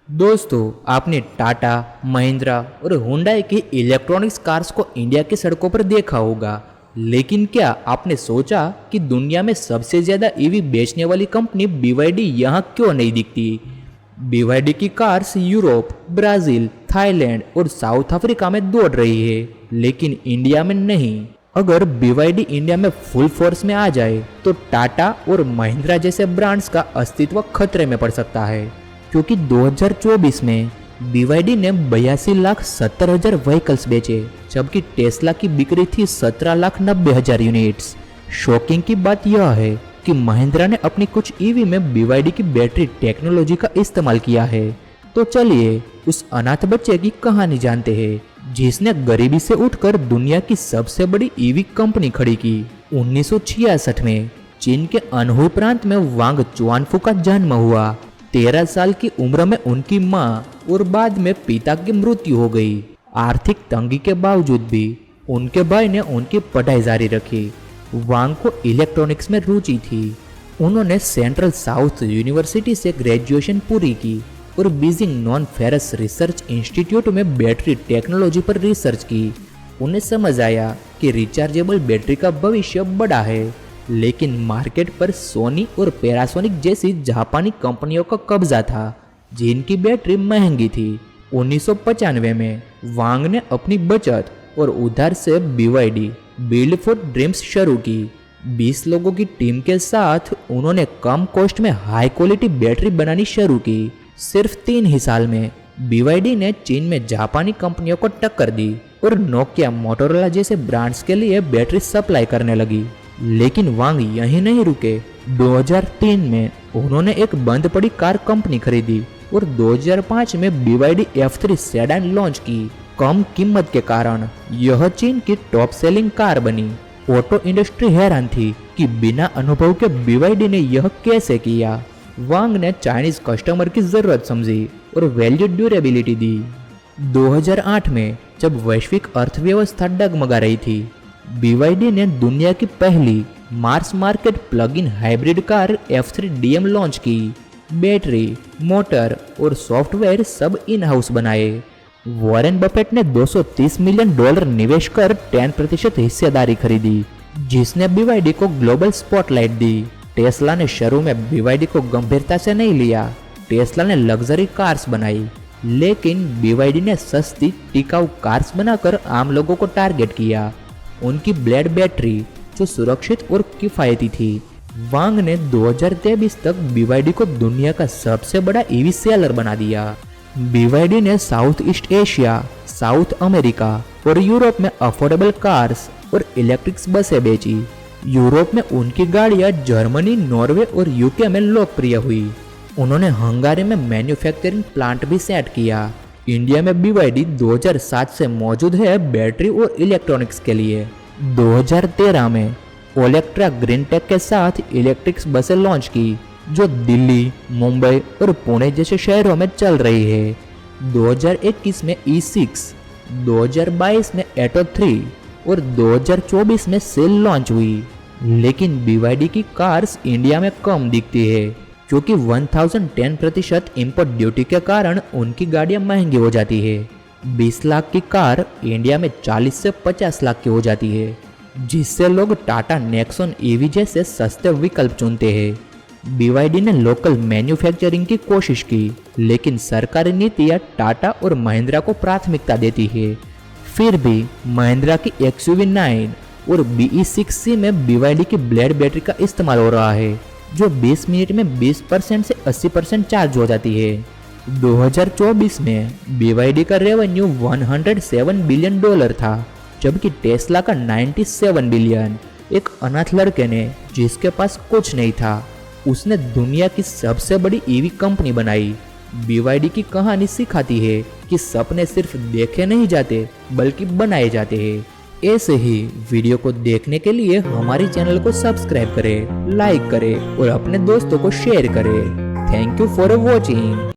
दोस्तों, आपने टाटा, महिंद्रा और हुंडई की इलेक्ट्रॉनिक्स कार्स को इंडिया की सड़कों पर देखा होगा। लेकिन क्या आपने सोचा कि दुनिया में सबसे ज़्यादा ईवी बेचने वाली कंपनी BYD यहाँ क्यों नहीं दिखती? BYD की कार्स यूरोप, ब्राज़ील, थाईलैंड और साउथ अफ्रीका में दौड़ रही है, लेकिन इंडिया में नहीं। अगर BYD इंडिया में फुल फोर्स में आ जाए तो टाटा और महिंद्रा जैसे ब्रांड्स का अस्तित्व खतरे में पड़ सकता है, क्योंकि 2024 में BYD ने 82,70,000 व्हीकल्स बेचे, जबकि टेस्ला की बिक्री थी 17,90,000 यूनिट्स। शॉकिंग की बात यह है कि महिंद्रा ने अपनी कुछ ईवी में BYD की बैटरी टेक्नोलॉजी का इस्तेमाल किया है। तो चलिए उस अनाथ बच्चे की कहानी जानते हैं, जिसने गरीबी से उठकर दुनिया की सबसे बड़ी ईवी कंपनी खड़ी की। 1966 में चीन के अनहु प्रांत में वांग चुआनफू का जन्म हुआ। 13 साल की उम्र में उनकी मां और बाद में पिता की मृत्यु हो गई। आर्थिक तंगी के बावजूद भी उनके भाई ने उनकी पढ़ाई जारी रखी। वांग को इलेक्ट्रॉनिक्स में रुचि थी। उन्होंने सेंट्रल साउथ यूनिवर्सिटी से ग्रेजुएशन पूरी की और Beijing non ferrous research institute में बैटरी टेक्नोलॉजी पर रिसर्च की। उन्हें समझ आया कि रिचार्जेबल बैटरी का भविष्य बड़ा है, लेकिन मार्केट पर सोनी और पैनासोनिक जैसी जापानी कंपनियों का कब्जा था, जिनकी बैटरी महंगी थी। 1995 में वांग ने अपनी बचत और उधार से BYD बिल्ड फॉर ड्रीम्स शुरू की। 20 लोगों की टीम के साथ उन्होंने कम कॉस्ट में हाई क्वालिटी बैटरी बनानी शुरू की। सिर्फ 3 ही साल में BYD ने चीन में जापानी कंपनियों को टक्कर दी और नोकिया, मोटोरोला जैसे ब्रांड्स के लिए बैटरी सप्लाई करने लगी। लेकिन वांग यहीं नहीं रुके। 2003 में उन्होंने एक बंद पड़ी कार कंपनी खरीदी और 2005 में BYD F3 सेडान लॉन्च की। कम कीमत के कारण यह चीन की टॉप सेलिंग कार बनी। ऑटो इंडस्ट्री हैरान थी कि बिना अनुभव के BYD ने यह कैसे किया। वांग ने चाइनीज कस्टमर की जरूरत समझी और वैल्यू ड्यूरेबिलिटी दी। 2008 में जब वैश्विक अर्थव्यवस्था डगमगा रही थी, BYD ने दुनिया की पहली mass market plug in hybrid car F3 DM launch की। बैटरी, मोटर और सॉफ्टवेयर सब इन हाउस बनाए। वॉरेन बफेट ने $230 मिलियन निवेश कर 10% हिस्सेदारी खरीदी, जिसने BYD को ग्लोबल स्पॉटलाइट दी। टेस्ला ने शुरू में BYD को गंभीरता से नहीं लिया। टेस्ला ने लग्जरी कार्स बनाई, लेकिन BYD ने सस्ती टिकाऊ कार्स बनाकर आम लोगों को टारगेट किया। उनकी ब्लेड बैटरी जो सुरक्षित और किफायती थी। वांग ने 2023 तक BYD को दुनिया का सबसे बड़ा ईवी सेलर बना दिया। BYD ने south east Asia, south America और यूरोप में अफोर्डेबल कार्स और इलेक्ट्रिक बसें बेची। यूरोप में उनकी गाड़ियां जर्मनी, नॉर्वे और UK में लोकप्रिय हुई। उन्होंने हंगारी में मैन्युफैक्चरिंग प्लांट भी सेट किया। इंडिया में BYD 2007 से मौजूद है बैटरी और इलेक्ट्रॉनिक्स के लिए। 2013 में ओलेक्ट्रा ग्रीनटेक के साथ इलेक्ट्रिक बसें लॉन्च की, जो दिल्ली, मुंबई और पुणे जैसे शहरों में चल रही है। 2021 में E6, 2022 में एटो 3 और 2024 में सेल लॉन्च हुई। लेकिन BYD की कार्स इंडिया में कम दिखती है, क्योंकि 1010% इंपोर्ट ड्यूटी के कारण उनकी गाड़ियां महंगी हो जाती है। 20 लाख की कार इंडिया में 40 से 50 लाख की हो जाती है, जिससे लोग टाटा नेक्सॉन EV जैसे सस्ते विकल्प चुनते हैं। BYD ने लोकल मैन्युफैक्चरिंग की कोशिश की, लेकिन सरकारी नीतियां टाटा और महिंद्रा को प्राथमिकता देती है। फिर भी महिंद्रा की XUV9 और BE6C में BYD की ब्लेड बैटरी का इस्तेमाल हो रहा है, जो 20 मिनट में 20% से 80% चार्ज हो जाती है। 2024 में BYD का रेवेन्यू $107 बिलियन था, जबकि टेस्ला का 97 बिलियन। एक अनाथ लड़के ने, जिसके पास कुछ नहीं था, उसने दुनिया की सबसे बड़ी ईवी कंपनी बनाई। BYD की कहानी सिखाती है कि सपने सिर्फ देखे नहीं जाते, बल्कि बनाए जाते हैं। ऐसे ही वीडियो को देखने के लिए हमारे चैनल को सब्सक्राइब करें, लाइक करें और अपने दोस्तों को शेयर करें। Thank you for watching.